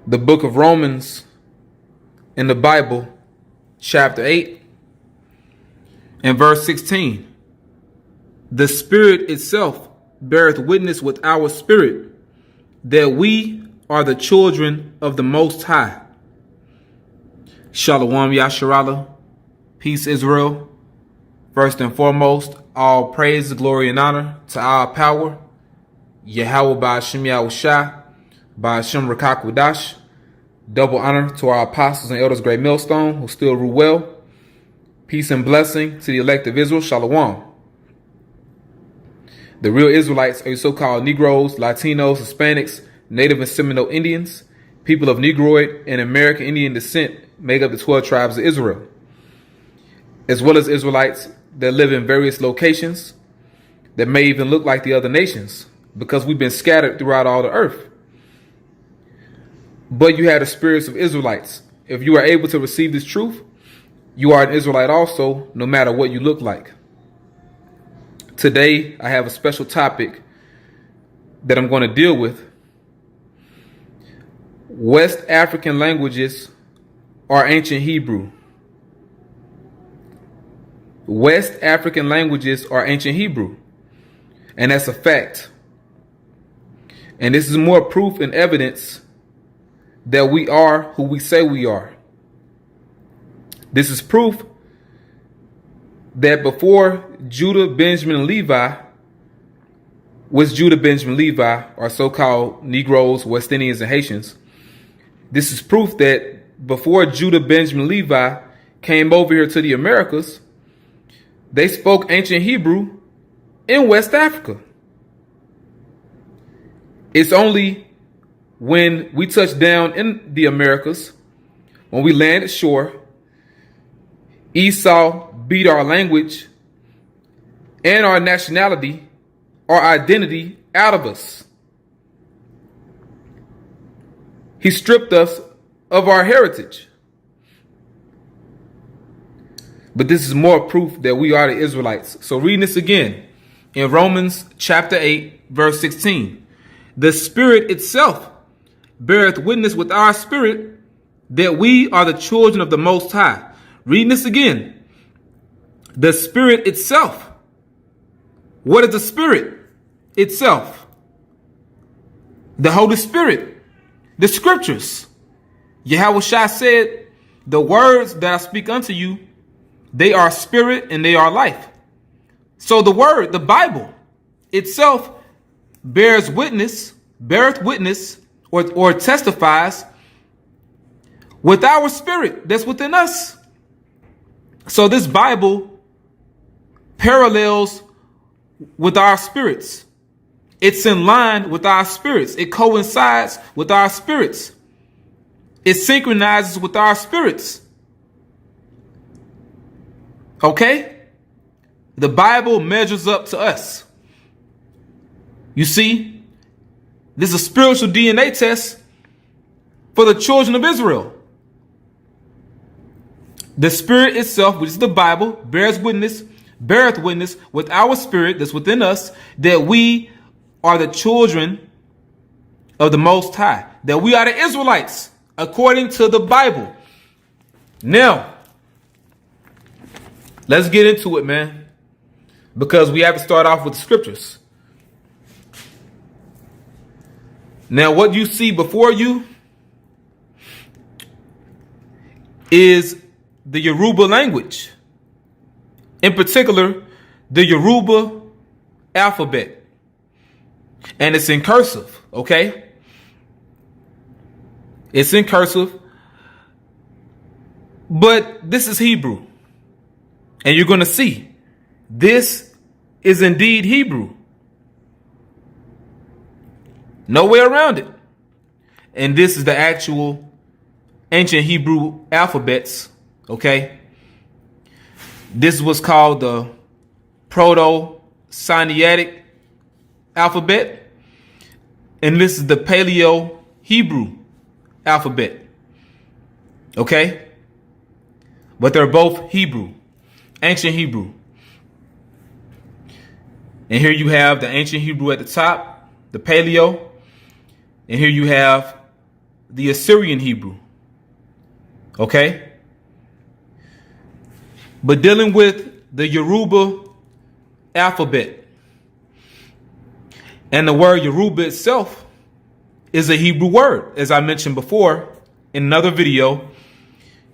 the book of Romans in the Bible, chapter 8 and verse 16. The Spirit itself beareth witness with our spirit that we are the children of the Most High. Shalom Yasharallah. Peace Israel. First and foremost, all praise, glory, and honor to our power, Yahweh Ba'ashem Yahushua, Ba'ashem Rakakwadash. Double honor to our apostles and elders, great millstone, who still rule well. Peace and blessing to the elect of Israel. Shalom. The real Israelites are so-called Negroes, Latinos, Hispanics, Native and Seminole Indians, people of Negroid and American Indian descent make up the 12 tribes of Israel, as well as Israelites that live in various locations that may even look like the other nations, because we've been scattered throughout all the earth. But you have the spirits of Israelites. If you are able to receive this truth, you are an Israelite also, no matter what you look like. Today, I have a special topic that I'm going to deal with. West African languages are ancient Hebrew. West African languages are ancient Hebrew. And that's a fact. And this is more proof and evidence that we are who we say we are. This is proof that before Judah, Benjamin, and Levi, which Judah, Benjamin, Levi are so-called Negroes, West Indians, and Haitians. This is proof that before Judah, Benjamin, Levi came over here to the Americas, they spoke ancient Hebrew in West Africa. It's only when we touched down in the Americas, when we landed shore, Esau beat our language and our nationality, our identity out of us. He stripped us of our heritage. But this is more proof that we are the Israelites. So reading this again in Romans chapter 8, verse 16. The Spirit itself beareth witness with our spirit that we are the children of the Most High. Reading this again. The Spirit itself. What is the Spirit itself? The Holy Spirit. The Scriptures. Yahushua said, the words that I speak unto you, they are spirit and they are life. So the word, the Bible itself beareth witness, or testifies with our spirit that's within us. So this Bible parallels with our spirits. It's in line with our spirits. It coincides with our spirits. It synchronizes with our spirits. Okay? The Bible measures up to us. You see, this is a spiritual DNA test for the children of Israel. The Spirit itself, which is the Bible, beareth witness with our spirit that's within us that we are the children of the Most High, that we are the Israelites according to the Bible. Now, let's get into it, man, because we have to start off with the scriptures. Now, what you see before you is the Yoruba language. In particular, the Yoruba alphabet. And it's in cursive, okay? It's in cursive. But this is Hebrew. And you're going to see this is indeed Hebrew. No way around it. And this is the actual ancient Hebrew alphabets, okay? This was called the Proto-Sinaitic alphabet. And this is the Paleo-Hebrew alphabet, okay? But they're both Hebrew, ancient Hebrew. And here you have the ancient Hebrew at the top, the Paleo. And here you have the Assyrian Hebrew. Okay? But dealing with the Yoruba alphabet. And the word Yoruba itself is a Hebrew word. As I mentioned before in another video,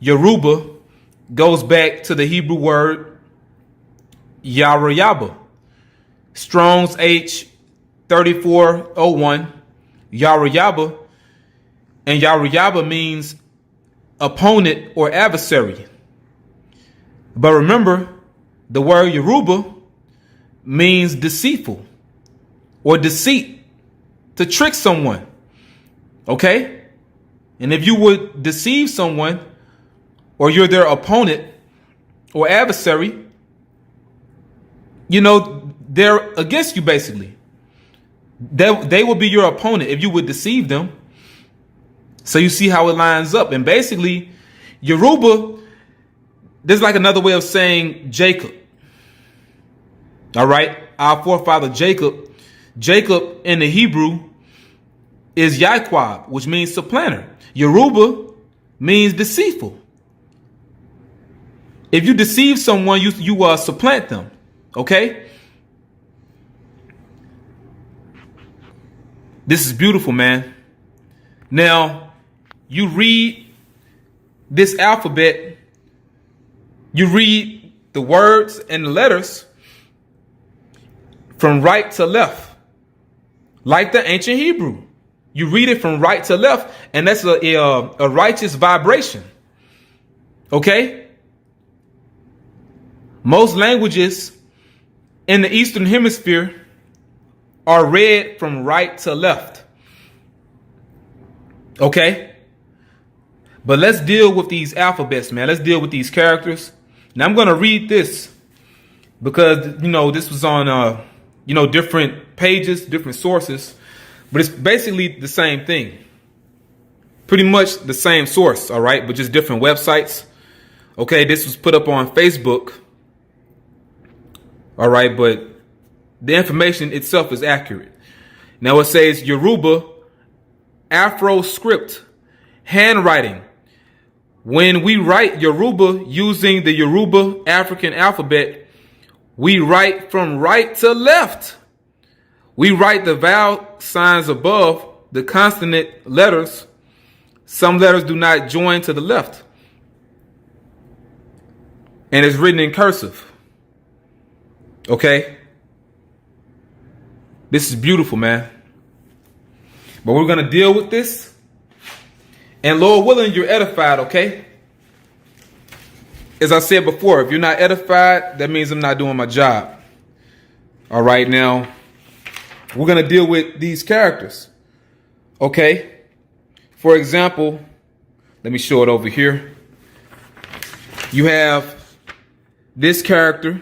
Yoruba goes back to the Hebrew word Yarayaba. Strong's H 3401, Yarayaba. And Yarayaba means opponent or adversary. But remember, the word Yoruba means deceitful or deceit, to trick someone. Okay? And if you would deceive someone, or you're their opponent or adversary, you know, they're against you basically. They will be your opponent if you would deceive them. So you see how it lines up. And basically, Yoruba, there's like another way of saying Jacob. All right? Our forefather Jacob. Jacob in the Hebrew is Yaquab, which means supplanter. Yoruba means deceitful. If you deceive someone, you supplant them. Okay? This is beautiful, man. Now, you read this alphabet, you read the words and the letters from right to left, like the ancient Hebrew. You read it from right to left, and that's a righteous vibration. Okay? Most languages in the Eastern Hemisphere are read from right to left. Okay? But let's deal with these alphabets, man. Let's deal with these characters. Now I'm going to read this because, you know, this was on, different pages, different sources, but it's basically the same thing. Pretty much the same source, all right, but just different websites. Okay, this was put up on Facebook. All right, but the information itself is accurate. Now it says Yoruba, Afro script, handwriting. When we write Yoruba using the Yoruba African alphabet, we write from right to left. We write the vowel signs above the consonant letters. Some letters do not join to the left. And it's written in cursive. Okay? This is beautiful, man. But we're going to deal with this. And Lord willing, you're edified, okay? As I said before, if you're not edified, that means I'm not doing my job. All right, now, we're going to deal with these characters. Okay? For example, let me show it over here. You have this character,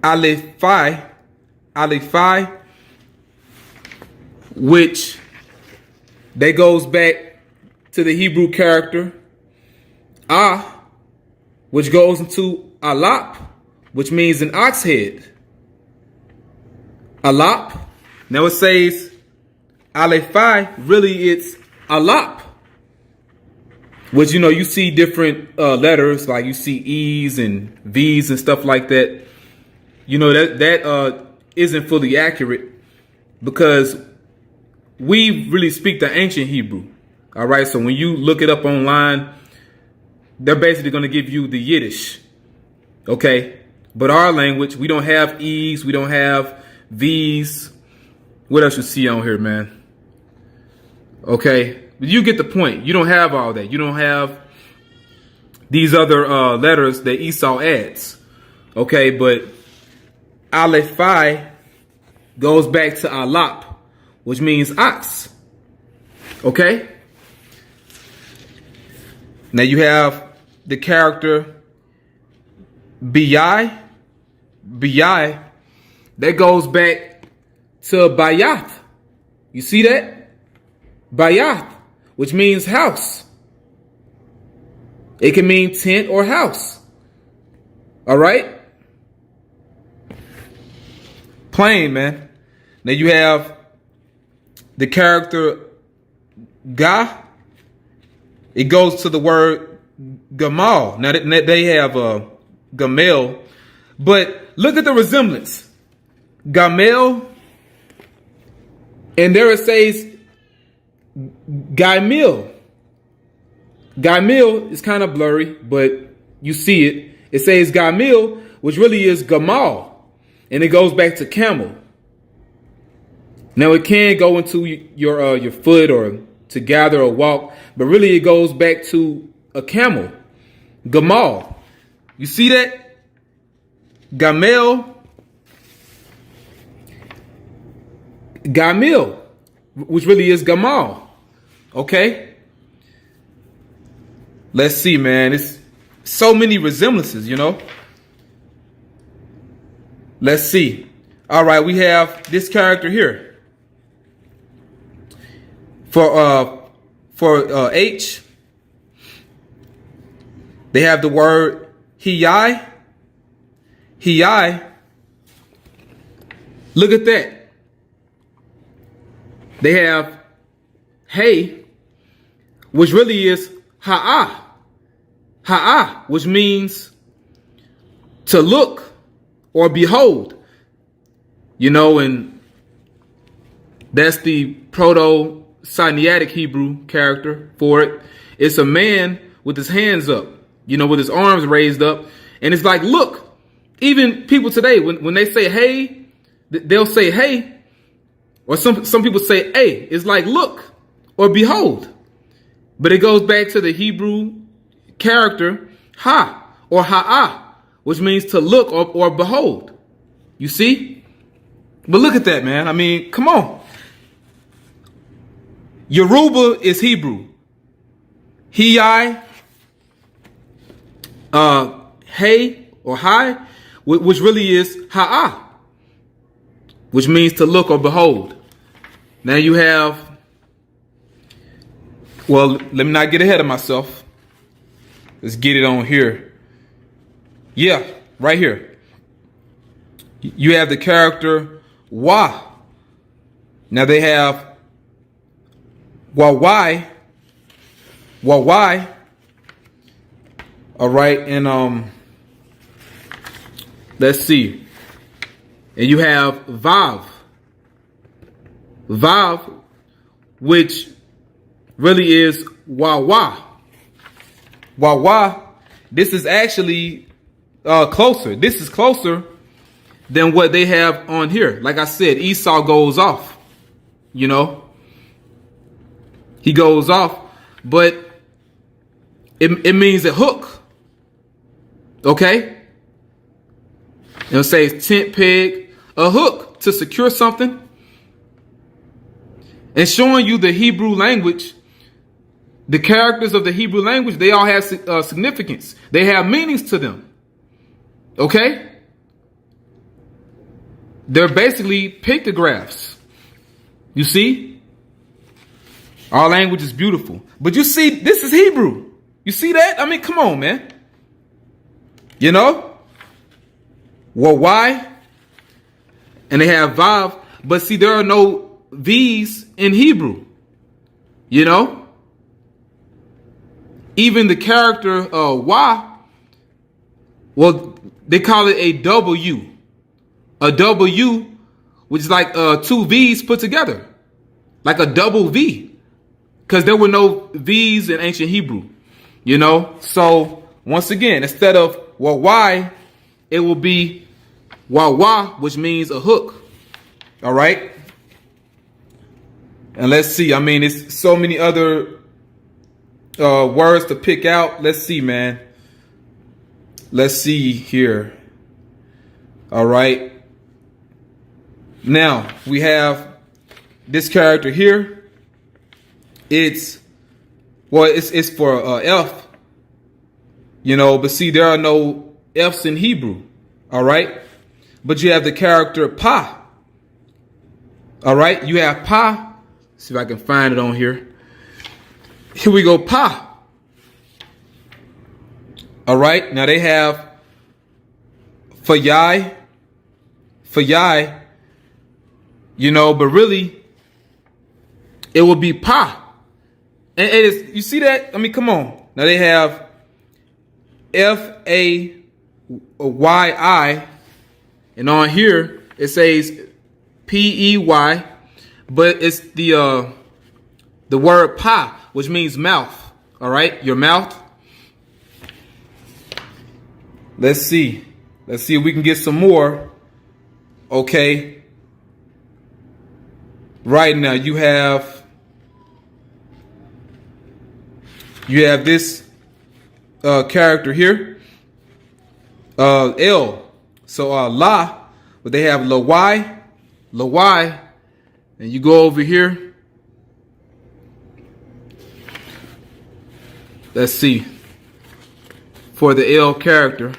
Alephi, which that goes back to the Hebrew character which goes into Alap, which means an ox head. Alap. Now it says Alephi, really it's Alap. Which, you know, you see different letters, like you see E's and V's and stuff like that. You know, that isn't fully accurate because we really speak the ancient Hebrew. All right. So when you look it up online, they're basically going to give you the Yiddish. Okay. But our language, we don't have E's. We don't have V's. What else you see on here, man? Okay. But you get the point. You don't have all that. You don't have these other letters that Esau adds. Okay. But Alephi goes back to Alap, which means ox. Okay? Now you have the character Bi. Bi, that goes back to Bayat. You see that? Bayat, which means house. It can mean tent or house. All right? Plain, man. Now you have the character Ga, it goes to the word gamal. Now they have gamel, but look at the resemblance. Gamel, and there it says gaimil. Gaimil is kind of blurry, but you see it. It says gaimil, which really is gamal, and it goes back to camel. Now it can go into your foot or to gather or walk, but really it goes back to a camel. Gamal. You see that? Gamel. Gamil, which really is gamal. Okay? Let's see, man. It's so many resemblances, you know? Let's see. All right, we have this character here. For H, they have the word hiyai. Hiyai. Look at that. They have hey, which really is ha'ah. Ha'ah, which means to look or behold. You know, and that's the Proto-Sinaitic Hebrew character for it. It's a man with his hands up, you know, with his arms raised up. And it's like, look. Even people today, when they say hey, they'll say hey. Or some people say hey. It's like look or behold. But it goes back to the Hebrew character ha or ha'ah, which means to look or behold. You see? But look at that, man. I mean, come on. Yoruba is Hebrew. Hiyai, hey or hi, which really is ha'ah, which means to look or behold. Now you have, well, let me not get ahead of myself. Let's get it on here. Yeah, right here. You have the character wa. Now they have wawai. Wawai. All right, and let's see. And you have vav. Vav, which really is wawa. Wawa. This is actually closer. This is closer than what they have on here. Like I said, Esau goes off. You know, he goes off, but it means a hook. Okay? It'll say tent peg, a hook to secure something. And showing you the Hebrew language, the characters of the Hebrew language, they all have significance. They have meanings to them. Okay? They're basically pictographs. You see? Our language is beautiful. But you see, this is Hebrew. You see that? I mean, come on, man. You know? Well, why? And they have vav. But see, there are no V's in Hebrew. You know? Even the character wa, well, they call it a W. A W, which is like two V's put together. Like a double V. Because there were no V's in ancient Hebrew. You know? So, once again, instead of why, it will be wawa, which means a hook. All right? And let's see. I mean, it's so many other words to pick out. Let's see, man. Let's see here. All right. Now, we have this character here. It's for F. You know, but see, there are no F's in Hebrew. All right. But you have the character pa. All right. You have pa. See if I can find it on here. Here we go, pa. All right. Now they have fayai. Fayai. You know, but really, it will be pa. And it is, you see that? I mean, come on. Now they have F-A-Y-I, and on here it says P-E-Y, but it's the word pa, which means mouth. All right, your mouth. Let's see. Let's see if we can get some more. Okay. Right now you have this character here. L. So la, but they have la y, and you go over here. Let's see. For the L character.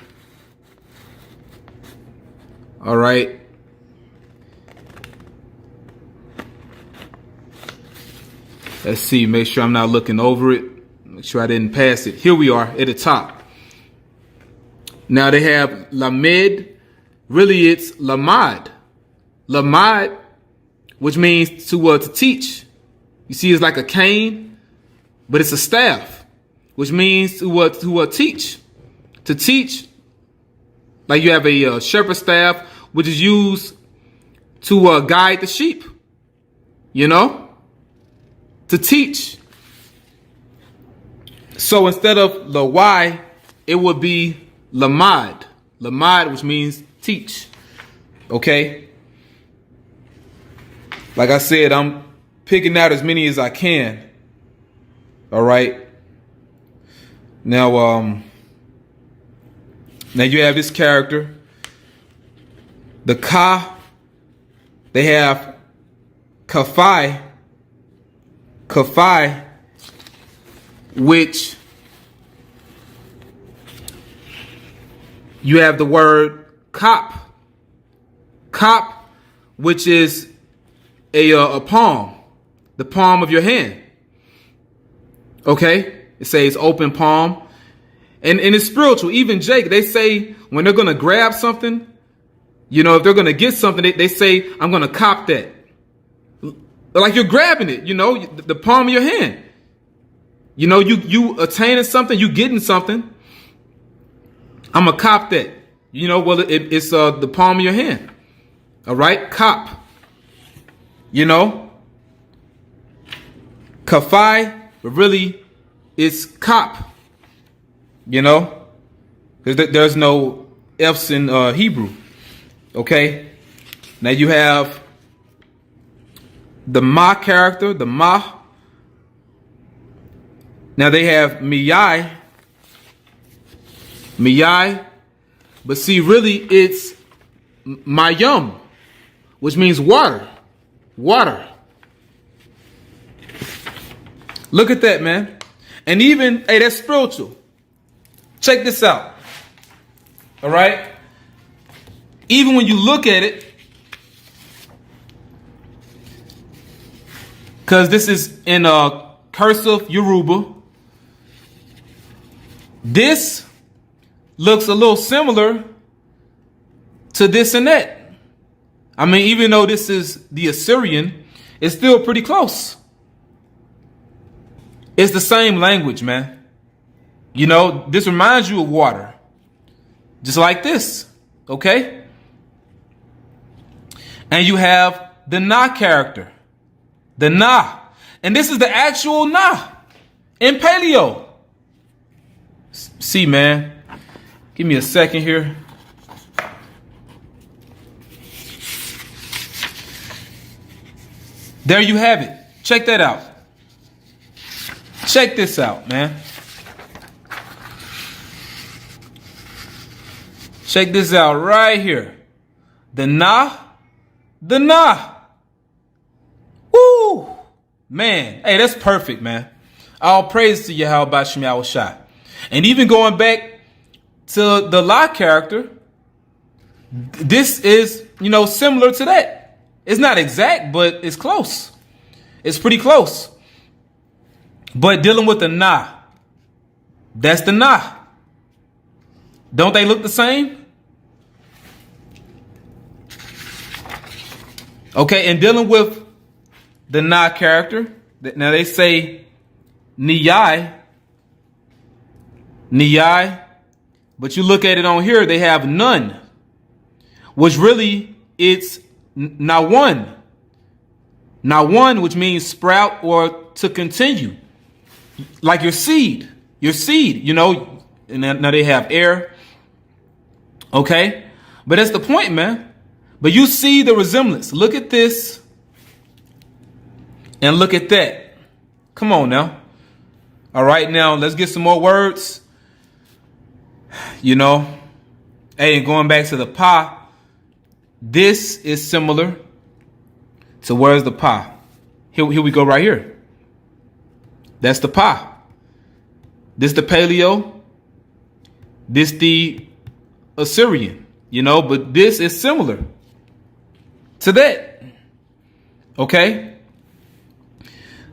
All right. Let's see. Make sure I'm not looking over it. Make sure I didn't pass it. Here we are at the top. Now they have lamed. Really, it's lamad. Lamad, which means to teach. You see, it's like a cane, but it's a staff, which means to teach. To teach, like you have a shepherd staff, which is used to guide the sheep. You know, to teach. So instead of la y, it would be lamad. Lamad, which means teach. Okay. Like I said, I'm picking out as many as I can. All right. Now you have this character, the ka. They have kafai, which you have the word kop, which is a palm, the palm of your hand. Okay, it says open palm. And it's spiritual. Even Jake, they say when they're going to grab something, you know, if they're going to get something, they say, I'm going to cop that. Like you're grabbing it, you know, the palm of your hand. You know, you attaining something, you getting something. I'm going to cop that. You know, well, it's the palm of your hand. All right, cop. You know, kafai, but really it's cop. You know, because there's no F's in Hebrew. Okay. Now you have the ma character, the ma. Now they have miyai, but see, really it's mayum, which means water. Look at that, man. And even, hey, that's spiritual. Check this out. All right. Even when you look at it, because this is in cursive Yoruba, this looks a little similar to this and that. I mean, even though this is the Assyrian, it's still pretty close. It's the same language, man. You know, this reminds you of water. Just like this. Okay? And you have the na character. The na. And this is the actual na in paleo. See, man. Give me a second here. There you have it. Check that out. Check this out, man. Check this out right here. The na. Woo! Man, hey, that's perfect, man. All praise to Yahweh Shem Yahushua. And even going back to the la character, this is, you know, similar to that. It's not exact, but it's close. It's pretty close. But dealing with the na, that's the na. Don't they look the same? Okay, and dealing with the na character, now they say niyai, but you look at it on here, they have none, which really it's nawan. Nawan, which means sprout or to continue, like your seed, you know, and now they have air. Okay, but that's the point, man. But you see the resemblance. Look at this and look at that. Come on now. All right, now let's get some more words. You know, hey, and going back to the pa, this is similar to where's the pa. Here we go right here. That's the pa. This the Paleo. This the Assyrian. You know, but this is similar to that. Okay.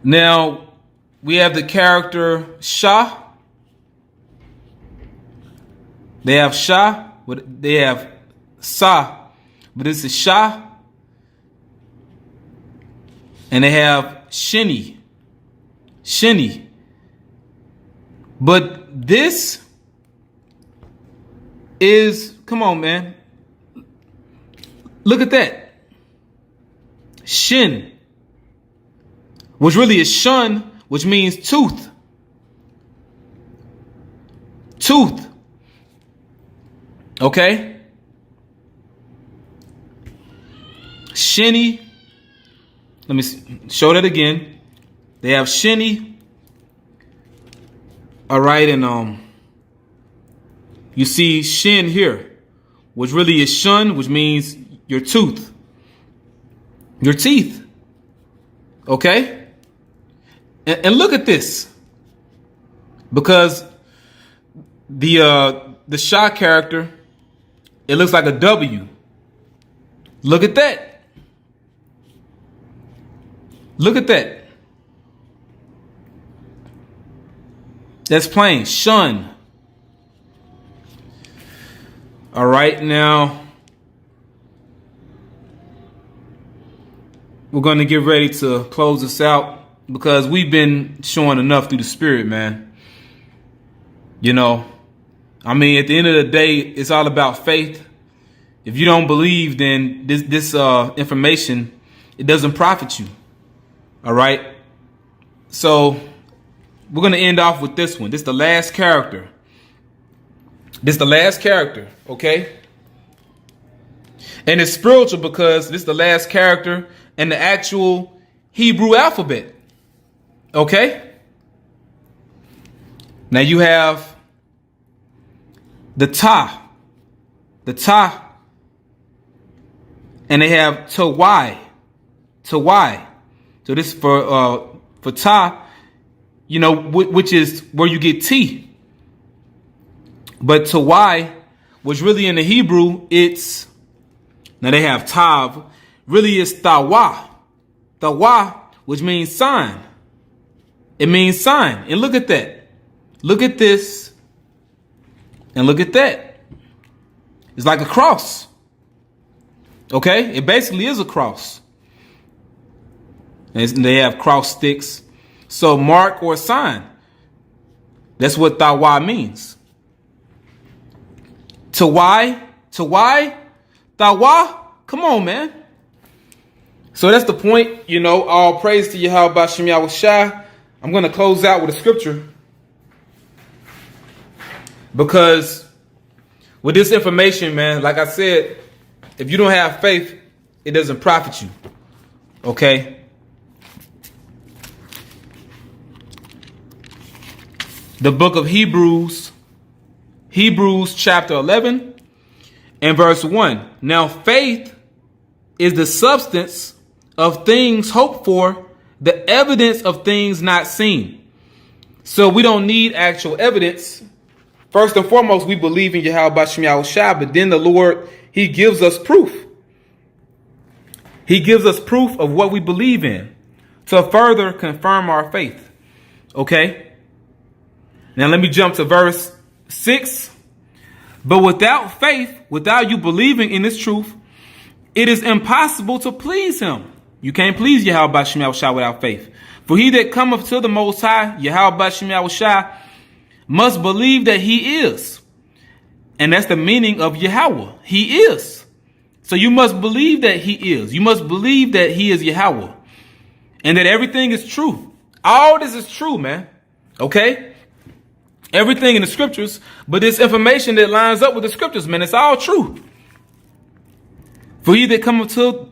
Now we have the character Shah. They have Shah, but they have Sa, but this is Shah. And they have Shini. But this is, come on, man. Look at that. Shin, which really is shun, which means tooth. Okay? Shini. Let me show that again. They have Shini. All right, and you see Shin here, which really is shun, which means your tooth. Your teeth. Okay? And look at this. Because the Shah character, it looks like a W. Look at that. Look at that. That's plain. Shun. All right, now we're going to get ready to close this out because we've been showing enough through the Spirit, man. You know, I mean, at the end of the day, it's all about faith. If you don't believe, then this information, it doesn't profit you. All right. So we're going to end off with this one. This is the last character. Okay. And it's spiritual because this is the last character in the actual Hebrew alphabet. Okay. Now you have the ta, and they have tawai. So this for ta, you know, which is where you get T. But tawai, which really in the Hebrew, it's, now they have tav, really is tawa, which means sign. It means sign. And look at that. Look at this. And look at that. It's like a cross. Okay? It basically is a cross. And they have cross sticks. So mark or sign. That's what tawa means. Tawai, tawa. Come on, man. So that's the point. You know, all praise to Yahweh B'Shem Yahushua. I'm going to close out with a scripture. Because with this information, man, like I said, if you don't have faith, it doesn't profit you. Okay? The book of Hebrews chapter 11 and verse 1. Now faith is the substance of things hoped for, the evidence of things not seen. So we don't need actual evidence. First and foremost, we believe in Yahweh B'Shem Yahushua, but then the Lord, He gives us proof. He gives us proof of what we believe in to further confirm our faith. Okay? Now let me jump to verse 6. But without faith, without you believing in this truth, it is impossible to please Him. You can't please Yahweh Bashem Yahushua without faith. For he that cometh to the Most High, Yahweh Bashem Yahushua, must believe that he is. And that's the meaning of Yahweh. He is. So you must believe that he is. You must believe that he is Yahweh. And that everything is true. All this is true, man. Okay? Everything in the scriptures, but this information that lines up with the scriptures, man, it's all true. For he that cometh to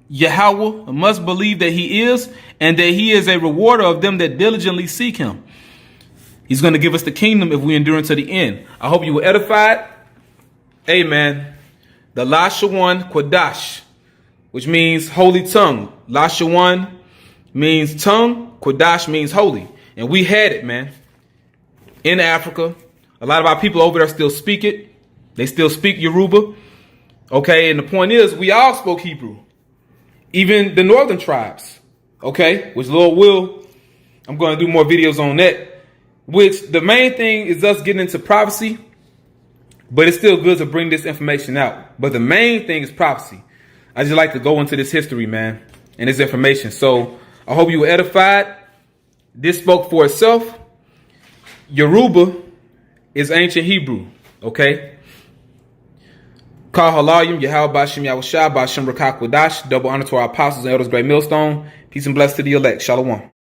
Yahweh must believe that he is, and that he is a rewarder of them that diligently seek him. He's going to give us the kingdom if we endure unto the end. I hope you were edified. Amen. The Lashawan Quadash, which means holy tongue. Lashawan means tongue. Quadash means holy. And we had it, man. In Africa, a lot of our people over there still speak it. They still speak Yoruba. Okay, and the point is, we all spoke Hebrew. Even the northern tribes. Okay, which Lord will, I'm going to do more videos on that. Which the main thing is us getting into prophecy. But it's still good to bring this information out. But the main thing is prophecy. I just like to go into this history, man, and this information. So I hope you were edified. This spoke for itself. Yoruba is ancient Hebrew, okay? Kal Halayim, Yahweh Bashem Yahushua, Bashem Rakak Wadash, double honor to our apostles and elders, great millstone. Peace and blessings to the elect. Shalom.